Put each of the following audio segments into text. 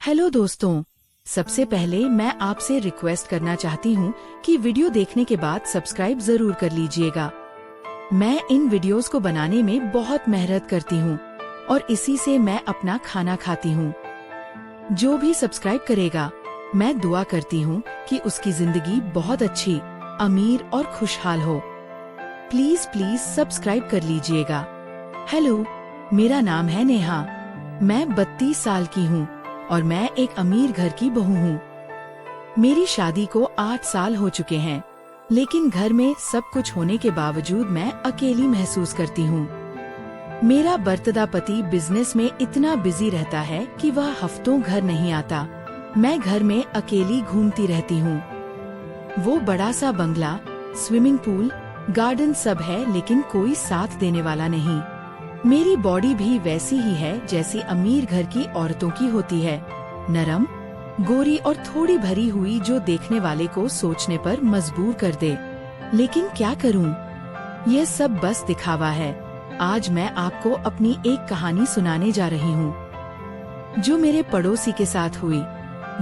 Hello दोस्तों, सबसे पहले मैं आपसे रिक्वेस्ट करना चाहती हूँ कि वीडियो देखने के बाद सब्सक्राइब जरूर कर लीजिएगा। मैं इन वीडियोस को बनाने में बहुत मेहनत करती हूँ और इसी से मैं अपना खाना खाती हूँ। जो भी सब्सक्राइब करेगा, मैं दुआ करती हूँ कि उसकी जिंदगी बहुत अच्छी, अमीर और खुशहाल हो। प्लीज प्लीज सब्सक्राइब कर लीजिएगा। हेलो, मेरा नाम है नेहा। मैं 32 साल की हूँ और मैं एक अमीर घर की बहू हूँ। मेरी शादी को 8 साल हो चुके हैं, लेकिन घर में सब कुछ होने के बावजूद मैं अकेली महसूस करती हूँ। मेरा बर्तदा पति बिजनेस में इतना बिजी रहता है कि वह हफ्तों घर नहीं आता। मैं घर में अकेली घूमती रहती हूँ। वो बड़ा सा बंगला, स्विमिंग पूल, गार्डन सब है, लेकिन कोई साथ देने वाला नहीं। मेरी बॉडी भी वैसी ही है जैसी अमीर घर की औरतों की होती है, नरम, गोरी और थोड़ी भरी हुई, जो देखने वाले को सोचने पर मजबूर कर दे। लेकिन क्या करूं? यह सब बस दिखावा है। आज मैं आपको अपनी एक कहानी सुनाने जा रही हूं, जो मेरे पड़ोसी के साथ हुई।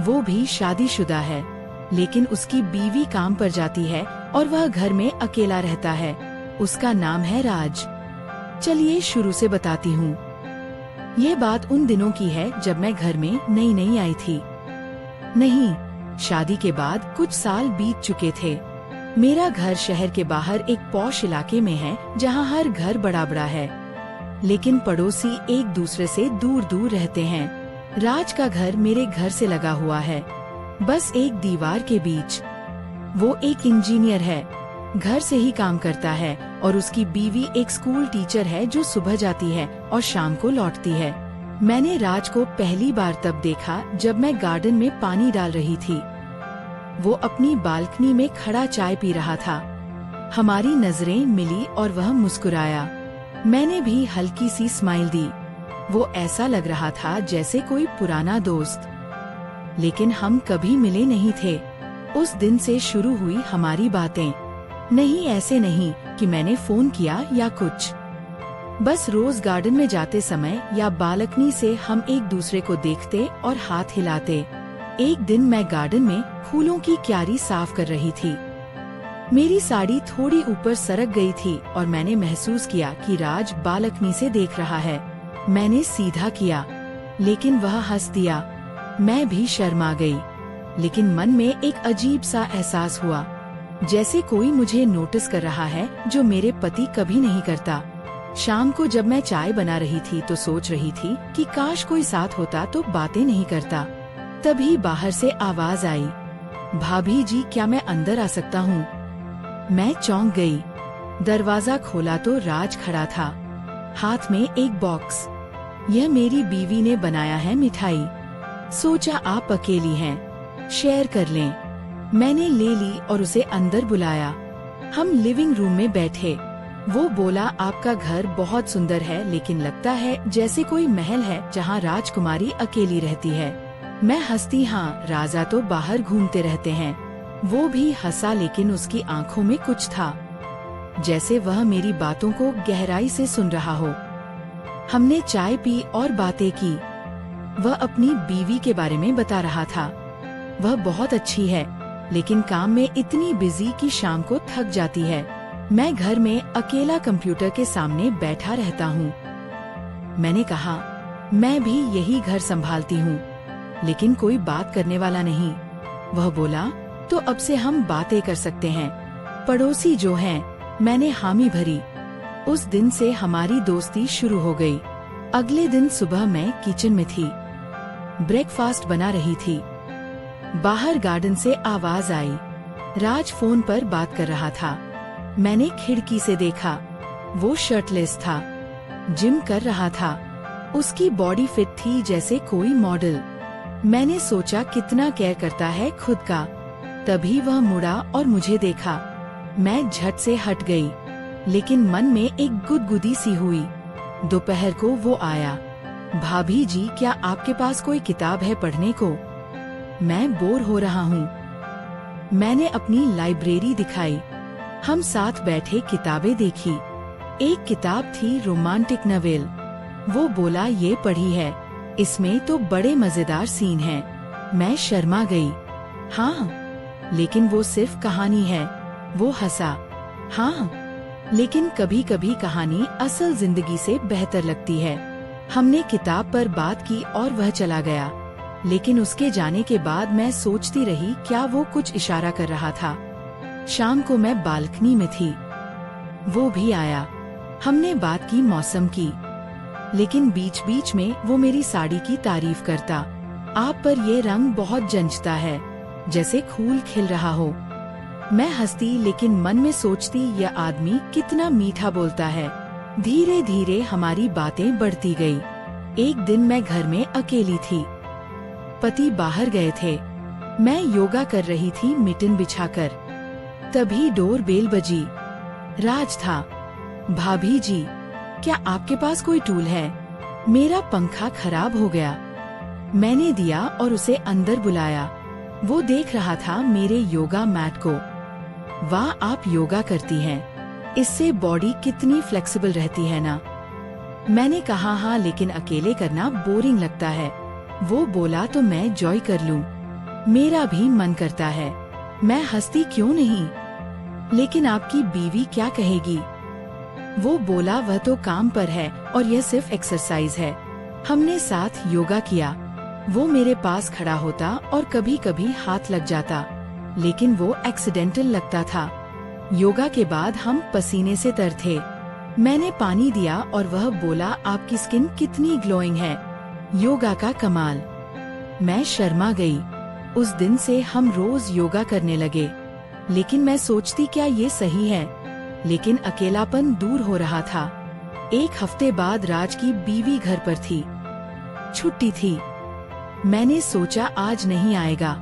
वो भी शादीशुदा है, लेकिन उसकी बीवी काम पर जाती है और वह घर में अकेला रहता है। उसका नाम है राज। चलिए शुरू से बताती हूँ। ये बात उन दिनों की है जब मैं घर में नई नई आई थी। नहीं, शादी के बाद कुछ साल बीत चुके थे। मेरा घर शहर के बाहर एक पॉश इलाके में है, जहाँ हर घर बड़ा बड़ा है, लेकिन पड़ोसी एक दूसरे से दूर दूर रहते हैं। राज का घर मेरे घर से लगा हुआ है, बस एक दीवार के बीच। वो एक इंजीनियर है, घर से ही काम करता है, और उसकी बीवी एक स्कूल टीचर है जो सुबह जाती है और शाम को लौटती है। मैंने राज को पहली बार तब देखा जब मैं गार्डन में पानी डाल रही थी। वो अपनी बालकनी में खड़ा चाय पी रहा था। हमारी नजरें मिली और वह मुस्कुराया। मैंने भी हल्की सी स्माइल दी। वो ऐसा लग रहा था जैसे कोई पुराना दोस्त, लेकिन हम कभी मिले नहीं थे। उस दिन से शुरू हुई हमारी बातें। नहीं, ऐसे नहीं कि मैंने फोन किया या कुछ, बस रोज गार्डन में जाते समय या बालकनी से हम एक दूसरे को देखते और हाथ हिलाते। एक दिन मैं गार्डन में फूलों की क्यारी साफ कर रही थी। मेरी साड़ी थोड़ी ऊपर सरक गई थी और मैंने महसूस किया कि राज बालकनी से देख रहा है। मैंने सीधा किया, लेकिन वह हंस दिया। मैं भी शर्मा गई, लेकिन मन में एक अजीब सा एहसास हुआ, जैसे कोई मुझे नोटिस कर रहा है, जो मेरे पति कभी नहीं करता। शाम को जब मैं चाय बना रही थी तो सोच रही थी कि काश कोई साथ होता तो बातें नहीं करता। तभी बाहर से आवाज आई, भाभी जी, क्या मैं अंदर आ सकता हूँ? मैं चौंक गई। दरवाजा खोला तो राज खड़ा था, हाथ में एक बॉक्स। यह मेरी बीवी ने बनाया है मिठाई। सोचा आप अकेली हैं, शेयर कर लें। मैंने ले ली और उसे अंदर बुलाया। हम लिविंग रूम में बैठे। वो बोला, आपका घर बहुत सुंदर है, लेकिन लगता है जैसे कोई महल है जहाँ राजकुमारी अकेली रहती है। मैं हंसती, हाँ, राजा तो बाहर घूमते रहते हैं। वो भी हंसा, लेकिन उसकी आंखों में कुछ था, जैसे वह मेरी बातों को गहराई से सुन रहा हो। हमने चाय पी और बातें की। वह अपनी बीवी के बारे में बता रहा था। वह बहुत अच्छी है, लेकिन काम में इतनी बिजी कि शाम को थक जाती है। मैं घर में अकेला कंप्यूटर के सामने बैठा रहता हूँ। मैंने कहा, मैं भी यही घर संभालती हूँ, लेकिन कोई बात करने वाला नहीं। वह बोला, तो अब से हम बातें कर सकते हैं, पड़ोसी जो हैं। मैंने हामी भरी। उस दिन से हमारी दोस्ती शुरू हो गई। अगले दिन सुबह मैं किचन में थी, ब्रेकफास्ट बना रही थी। बाहर गार्डन से आवाज आई। राज फोन पर बात कर रहा था। मैंने खिड़की से देखा। वो शर्टलेस था, जिम कर रहा था। उसकी बॉडी फिट थी जैसे कोई मॉडल। मैंने सोचा, कितना केयर करता है खुद का। तभी वह मुड़ा और मुझे देखा। मैं झट से हट गई, लेकिन मन में एक गुदगुदी सी हुई। दोपहर को वो आया। भाभी जी, क्या आपके पास कोई किताब है पढ़ने को? मैं बोर हो रहा हूँ। मैंने अपनी लाइब्रेरी दिखाई। हम साथ बैठे किताबें देखी। एक किताब थी रोमांटिक नॉवेल। वो बोला, ये पढ़ी है? इसमें तो बड़े मजेदार सीन हैं। मैं शर्मा गई। हाँ, लेकिन वो सिर्फ कहानी है। वो हंसा। हाँ, लेकिन कभी कभी कहानी असल जिंदगी से बेहतर लगती है। हमने किताब पर बात की और वह चला गया, लेकिन उसके जाने के बाद मैं सोचती रही क्या वो कुछ इशारा कर रहा था। शाम को मैं बालकनी में थी, वो भी आया। हमने बात की मौसम की, लेकिन बीच बीच में वो मेरी साड़ी की तारीफ करता। आप पर ये रंग बहुत जंचता है, जैसे फूल खिल रहा हो। मैं हंसती, लेकिन मन में सोचती यह आदमी कितना मीठा बोलता है। धीरे धीरे हमारी बातें बढ़ती गई। एक दिन मैं घर में अकेली थी। पति बाहर गए थे। मैं योगा कर रही थी मिटन बिछाकर। तभी डोर बेल बजी। राज था। भाभी जी, क्या आपके पास कोई टूल है? मेरा पंखा खराब हो गया। मैंने दिया और उसे अंदर बुलाया। वो देख रहा था मेरे योगा मैट को। वाह, आप योगा करती हैं। इससे बॉडी कितनी फ्लेक्सिबल रहती है ना। मैंने कहा हाँ, लेकिन अकेले करना बोरिंग लगता है। वो बोला तो मैं जॉय कर लूं। मेरा भी मन करता है। मैं हंसती क्यों नहीं। लेकिन आपकी बीवी क्या कहेगी? वो बोला वह तो काम पर है और यह सिर्फ एक्सरसाइज है। हमने साथ योगा किया। वो मेरे पास खड़ा होता और कभी कभी हाथ लग जाता, लेकिन वो एक्सीडेंटल लगता था। योगा के बाद हम पसीने से तर थे। मैंने पानी दिया और वह बोला आपकी स्किन कितनी ग्लोइंग है। योगा का कमाल। मैं शर्मा गई। उस दिन से हम रोज योगा करने लगे, लेकिन मैं सोचती क्या ये सही है। लेकिन अकेलापन दूर हो रहा था। एक हफ्ते बाद राज की बीवी घर पर थी। छुट्टी थी। मैंने सोचा आज नहीं आएगा,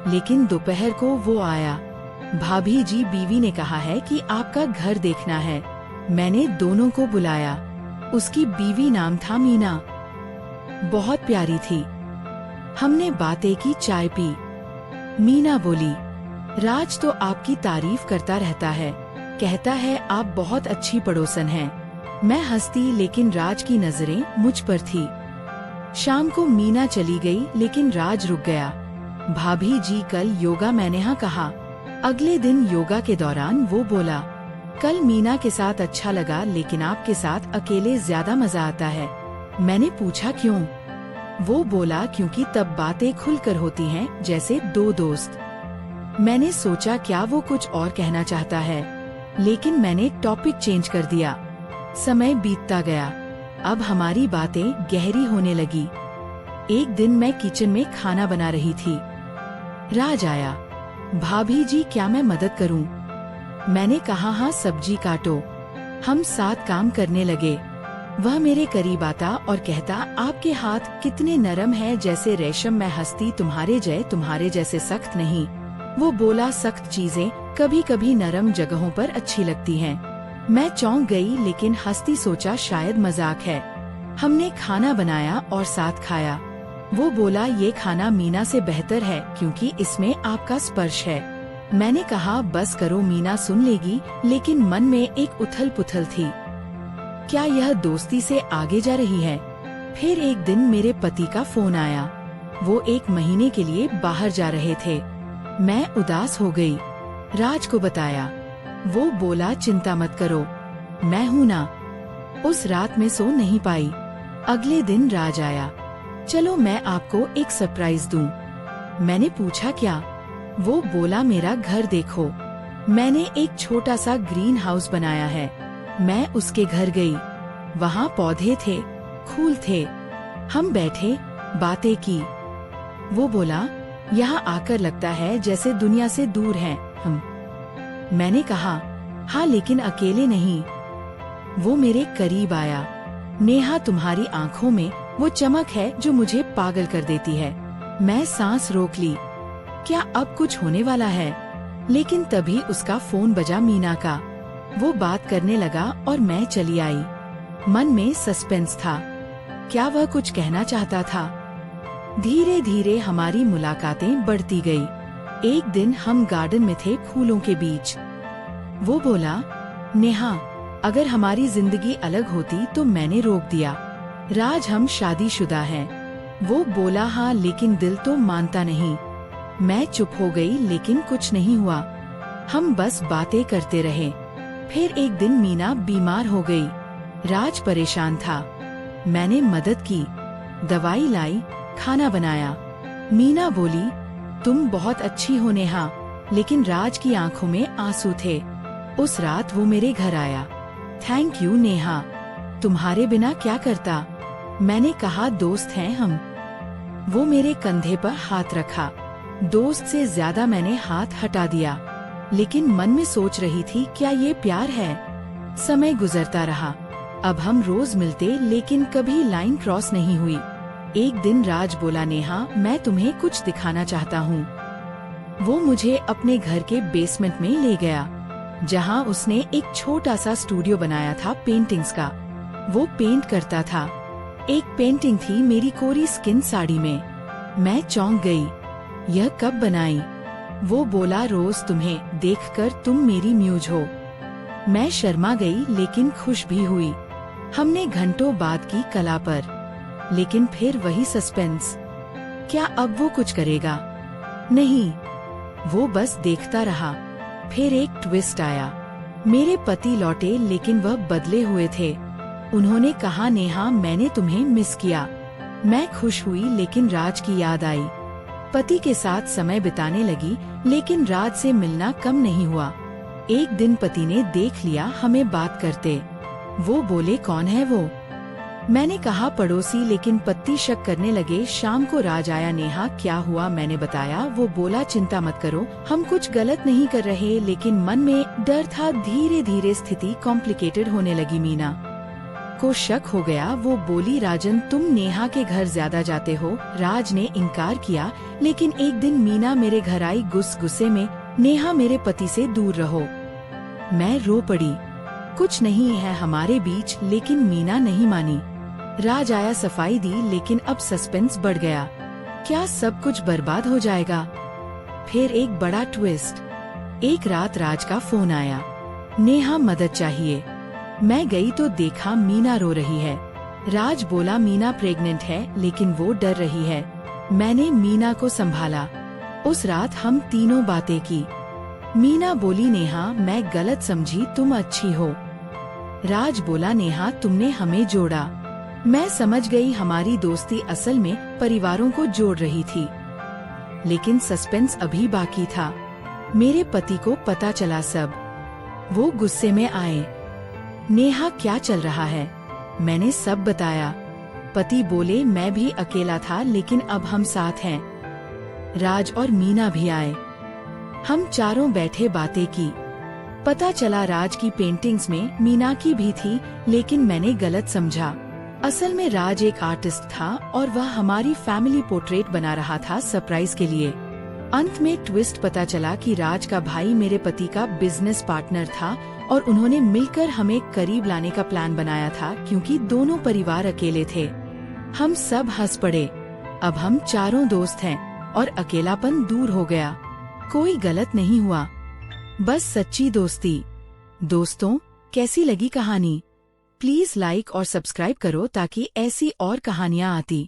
लेकिन दोपहर को वो आया। भाभी जी, बीवी ने कहा है कि आपका घर देखना है। मैंने दोनों को बुलाया। उसकी बीवी नाम था मीना। बहुत प्यारी थी। हमने बातें की, चाय पी। मीना बोली, राज तो आपकी तारीफ करता रहता है, कहता है आप बहुत अच्छी पड़ोसन हैं। मैं हंसती, लेकिन राज की नजरें मुझ पर थी। शाम को मीना चली गई, लेकिन राज रुक गया। भाभी जी, कल योगा मैंने हाँ कहा। अगले दिन योगा के दौरान वो बोला, कल मीना के साथ अच्छा लगा, लेकिन आपके साथ अकेले ज्यादा मजा आता है। मैंने पूछा क्यों? वो बोला क्योंकि तब बातें खुलकर होती हैं, जैसे दो दोस्त। मैंने सोचा क्या वो कुछ और कहना चाहता है, लेकिन मैंने टॉपिक चेंज कर दिया। समय बीतता गया। अब हमारी बातें गहरी होने लगी। एक दिन मैं किचन में खाना बना रही थी। राज आया। भाभी जी, क्या मैं मदद करूं? मैंने कहा हाँ, सब्जी काटो। हम साथ काम करने लगे। वह मेरे करीब आता और कहता आपके हाथ कितने नरम हैं, जैसे रेशम। मैं हंसती, तुम्हारे जैसे सख्त नहीं। वो बोला सख्त चीजें कभी कभी नरम जगहों पर अच्छी लगती हैं। मैं चौंक गई, लेकिन हंसती सोचा शायद मजाक है। हमने खाना बनाया और साथ खाया। वो बोला ये खाना मीना से बेहतर है क्योंकि इसमें आपका स्पर्श है। मैंने कहा बस करो, मीना सुन लेगी, लेकिन मन में एक उथल पुथल थी। क्या यह दोस्ती से आगे जा रही है? फिर एक दिन मेरे पति का फोन आया। वो 1 महीने के लिए बाहर जा रहे थे। मैं उदास हो गई। राज को बताया। वो बोला चिंता मत करो, मैं हूँ ना। उस रात में सो नहीं पाई। अगले दिन राज आया। चलो मैं आपको एक सरप्राइज दूं। मैंने पूछा क्या? वो बोला मेरा घर देखो, मैंने एक छोटा सा ग्रीन हाउस बनाया है। मैं उसके घर गई। वहाँ पौधे थे, फूल थे। हम बैठे, बातें की। वो बोला यहाँ आकर लगता है जैसे दुनिया से दूर हैं हम। मैंने कहा हाँ, लेकिन अकेले नहीं। वो मेरे करीब आया। नेहा, तुम्हारी आंखों में वो चमक है जो मुझे पागल कर देती है। मैं सांस रोक ली। क्या अब कुछ होने वाला है? लेकिन तभी उसका फोन बजा, मीना का। वो बात करने लगा और मैं चली आई। मन में सस्पेंस था। क्या वह कुछ कहना चाहता था? धीरे धीरे हमारी मुलाकातें बढ़ती गई। एक दिन हम गार्डन में थे, फूलों के बीच। वो बोला नेहा, अगर हमारी जिंदगी अलग होती तो। मैंने रोक दिया। राज, हम शादीशुदा हैं। वो बोला हाँ, लेकिन दिल तो मानता नहीं। मैं चुप हो गई, लेकिन कुछ नहीं हुआ। हम बस बातें करते रहे। फिर एक दिन मीना बीमार हो गई। राज परेशान था। मैंने मदद की, दवाई लाई, खाना बनाया। मीना बोली, तुम बहुत अच्छी हो नेहा, लेकिन राज की आंखों में आंसू थे। उस रात वो मेरे घर आया। थैंक यू नेहा, तुम्हारे बिना क्या करता। मैंने कहा, दोस्त हैं हम। वो मेरे कंधे पर हाथ रखा। दोस्त से ज्यादा मैंने हाथ हटा दिया, लेकिन मन में सोच रही थी, क्या ये प्यार है। समय गुजरता रहा। अब हम रोज मिलते, लेकिन कभी लाइन क्रॉस नहीं हुई। एक दिन राज बोला, नेहा मैं तुम्हें कुछ दिखाना चाहता हूँ। वो मुझे अपने घर के बेसमेंट में ले गया, जहाँ उसने एक छोटा सा स्टूडियो बनाया था पेंटिंग्स का। वो पेंट करता था। एक पेंटिंग थी मेरी कोरी स्किन साड़ी में। मैं चौंक गई। यह कब बनाई? वो बोला, रोज तुम्हें देखकर तुम मेरी म्यूज हो। मैं शर्मा गई, लेकिन खुश भी हुई। हमने घंटों बात की कला पर, लेकिन फिर वही सस्पेंस। क्या अब वो कुछ करेगा? नहीं, वो बस देखता रहा। फिर एक ट्विस्ट आया। मेरे पति लौटे, लेकिन वह बदले हुए थे। उन्होंने कहा, नेहा मैंने तुम्हें मिस किया। मैं खुश हुई, लेकिन राज की याद आई। पति के साथ समय बिताने लगी, लेकिन राज से मिलना कम नहीं हुआ। एक दिन पति ने देख लिया हमें बात करते। वो बोले, कौन है वो? मैंने कहा, पड़ोसी, लेकिन पति शक करने लगे। शाम को राज आया। नेहा क्या हुआ? मैंने बताया। वो बोला, चिंता मत करो, हम कुछ गलत नहीं कर रहे, लेकिन मन में डर था। धीरे धीरे स्थिति कॉम्प्लिकेटेड होने लगी। मीना को शक हो गया। वो बोली, राजन तुम नेहा के घर ज्यादा जाते हो। राज ने इनकार किया, लेकिन एक दिन मीना मेरे घर आई गुस्से में, नेहा मेरे पति से दूर रहो। मैं रो पड़ी। कुछ नहीं है हमारे बीच, लेकिन मीना नहीं मानी। राज आया, सफाई दी, लेकिन अब सस्पेंस बढ़ गया। क्या सब कुछ बर्बाद हो जाएगा? फिर एक बड़ा ट्विस्ट। एक रात राज का फोन आया, नेहा मदद चाहिए। मैं गई तो देखा मीना रो रही है। राज बोला, मीना प्रेग्नेंट है, लेकिन वो डर रही है। मैंने मीना को संभाला। उस रात हम तीनों बातें की। मीना बोली, नेहा मैं गलत समझी, तुम अच्छी हो। राज बोला, नेहा तुमने हमें जोड़ा। मैं समझ गई हमारी दोस्ती असल में परिवारों को जोड़ रही थी। लेकिन सस्पेंस अभी बाकी था। मेरे पति को पता चला सब। वो गुस्से में आए। नेहा क्या चल रहा है? मैंने सब बताया। पति बोले, मैं भी अकेला था, लेकिन अब हम साथ हैं। राज और मीना भी आए। हम चारों बैठे बातें की। पता चला राज की पेंटिंग्स में मीना की भी थी, लेकिन मैंने गलत समझा। असल में राज एक आर्टिस्ट था और वह हमारी फैमिली पोर्ट्रेट बना रहा था सरप्राइज के लिए। अंत में ट्विस्ट पता चला कि राज का भाई मेरे पति का बिजनेस पार्टनर था और उन्होंने मिलकर हमें करीब लाने का प्लान बनाया था, क्योंकि दोनों परिवार अकेले थे। हम सब हंस पड़े। अब हम चारों दोस्त हैं और अकेलापन दूर हो गया। कोई गलत नहीं हुआ, बस सच्ची दोस्ती। दोस्तों, कैसी लगी कहानी? प्लीज लाइक और सब्सक्राइब करो ताकि ऐसी और कहानियाँ आती।